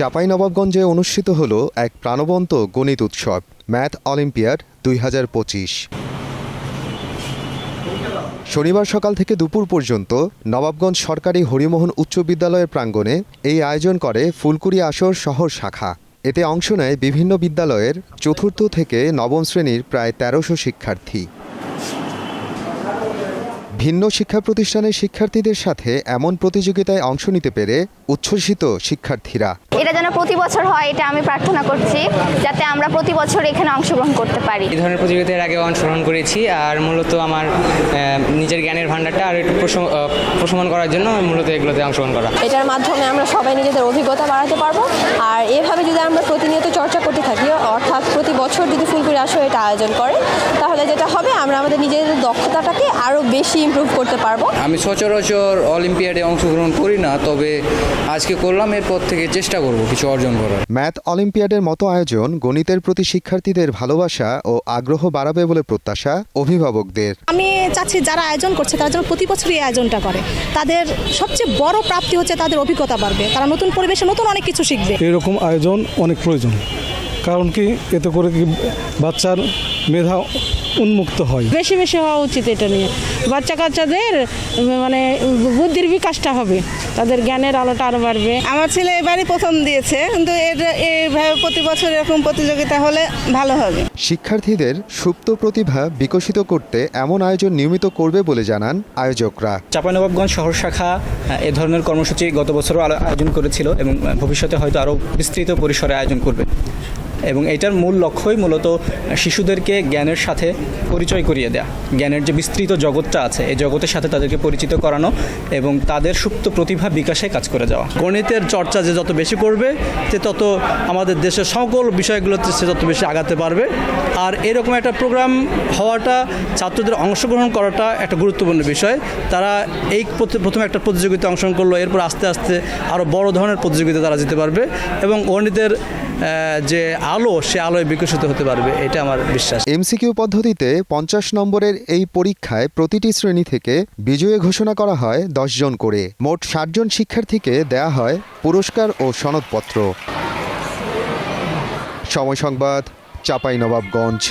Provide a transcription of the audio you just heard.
চাঁপাইনবাবগঞ্জে অনুষ্ঠিত হলো এক প্রাণবন্ত গণিত উৎসব ম্যাথ অলিম্পিয়াড 2025। শনিবার সকাল থেকে দুপুর পর্যন্ত নবাবগঞ্জ সরকারি হরিমোহন উচ্চ বিদ্যালয়ের প্রাঙ্গণে এই আয়োজন করে ফুলকুড়ি আসর শহর শাখা। এতে অংশ নেয় বিভিন্ন বিদ্যালয়ের চতুর্থ থেকে নবম শ্রেণীর প্রায় 1300 শিক্ষার্থী। ভিন্ন শিক্ষা প্রতিষ্ঠানের শিক্ষার্থীদের সাথে এমন প্রতিযোগিতায় অংশ নিতে পেরে উচ্ছ্বসিত শিক্ষার্থীরা। এটা যেন প্রতি বছর হয়, এটা আমি প্রার্থনা করছি, যাতে আমরা প্রতি বছর এখানে অংশগ্রহণ করতে পারি। এই ধরনের প্রতিযোগিতার আগে অংশগ্রহণ করেছি, আর মূলত আমার নিজের জ্ঞানের ভান্ডারটা আর একটু প্রশমন করার জন্য মূলত এগুলোতে অংশগ্রহণ করা। এটার মাধ্যমে আমরা সবাই নিজেদের অভিজ্ঞতা বাড়াতে পারবো, আর এভাবে যদি আমরা প্রতিনিয়ত চর্চা করতে থাকি, অর্থাৎ প্রতি বছর যদি ফুলকুড়ি আসর এটা আয়োজন করে, তাহলে যেটা হবে আমরা আমাদের নিজেদের দক্ষতাটাকে আরও বেশি ইমপ্রুভ করতে পারবো। আমি সচরাচর অলিম্পিয়াডে অংশগ্রহণ করি না, তবে আজকে করলাম, এরপর থেকে চেষ্টা করব কিছু অর্জন করার। ম্যাথ অলিম্পিয়াডের মতো আয়োজন গণিতের প্রতি শিক্ষার্থীদের ভালোবাসা ও আগ্রহ বাড়াবে বলে প্রত্যাশা অভিভাবকদের। আমি চাচ্ছি যারা আয়োজন করছে তারা যেন প্রতি বছরই আয়োজনটা করে। তাদের সবচেয়ে বড় প্রাপ্তি হচ্ছে তাদের অভিজ্ঞতা বাড়বে, তারা নতুন পরিবেশে নতুন অনেক কিছু শিখবে। এরকম আয়োজন অনেক প্রয়োজন, কারণ কি এতে করে কি বাচ্চার মেধা উন্মুক্ত হয়। বেশি বেশি হওয়া উচিত, এটা নিয়ে বাচ্চা কাচ্চাদের মানে বুদ্ধির বিকাশটা হবে, তাদের জ্ঞানের আলোটা আরও বাড়বে। আমার ছেলে এবারই প্রথম দিয়েছে, কিন্তু এইভাবে প্রতি বছর এরকম প্রতিযোগিতা হলে ভালো হবে। শিক্ষার্থীদের সুপ্ত প্রতিভা বিকশিত করতে এমন আয়োজন নিয়মিত করবে বলে জানান আয়োজকরা। চাঁপাইনবাবগঞ্জ শহর শাখা এ ধরনের কর্মসূচি গত বছরও আয়োজন করেছিল এবং ভবিষ্যতে হয়তো আরও বিস্তৃত পরিসরে আয়োজন করবে, এবং এটার মূল লক্ষ্যই মূলত শিশুদেরকে জ্ঞানের সাথে পরিচয় করিয়ে দেয়া, জ্ঞানের যে বিস্তৃত জগৎটা আছে এই জগতের সাথে তাদেরকে পরিচিত করানো এবং তাদের সুপ্ত প্রতিভা বিকাশে কাজ করে যাওয়া। গণিতের চর্চা যে যত বেশি করবে সে তত আমাদের দেশের সকল বিষয়গুলোতে সে তত বেশি আগাতে পারবে। আর এরকম একটা প্রোগ্রাম হওয়াটা, ছাত্রদের অংশগ্রহণ করাটা একটা গুরুত্বপূর্ণ বিষয়। তারা এই প্রথমে একটা প্রতিযোগিতা অংশগ্রহণ করলো, এরপর আস্তে আস্তে আরও বড় ধরনের প্রতিযোগিতা তারা যেতে পারবে এবং গণিতের যে আলো, সে আলোয় বিকশিত হতে পারবে, এটা আমার বিশ্বাস। এমসিকিউ পদ্ধতিতে 50 নম্বরের এই পরীক্ষায় প্রতিটি শ্রেণী থেকে বিজয়ী ঘোষণা করা হয় 10 জন করে। মোট 60 জন শিক্ষার্থীকে দেয়া হয় পুরস্কার ও সনদপত্র। সময় সংবাদ, চাঁপাইনবাবগঞ্জ।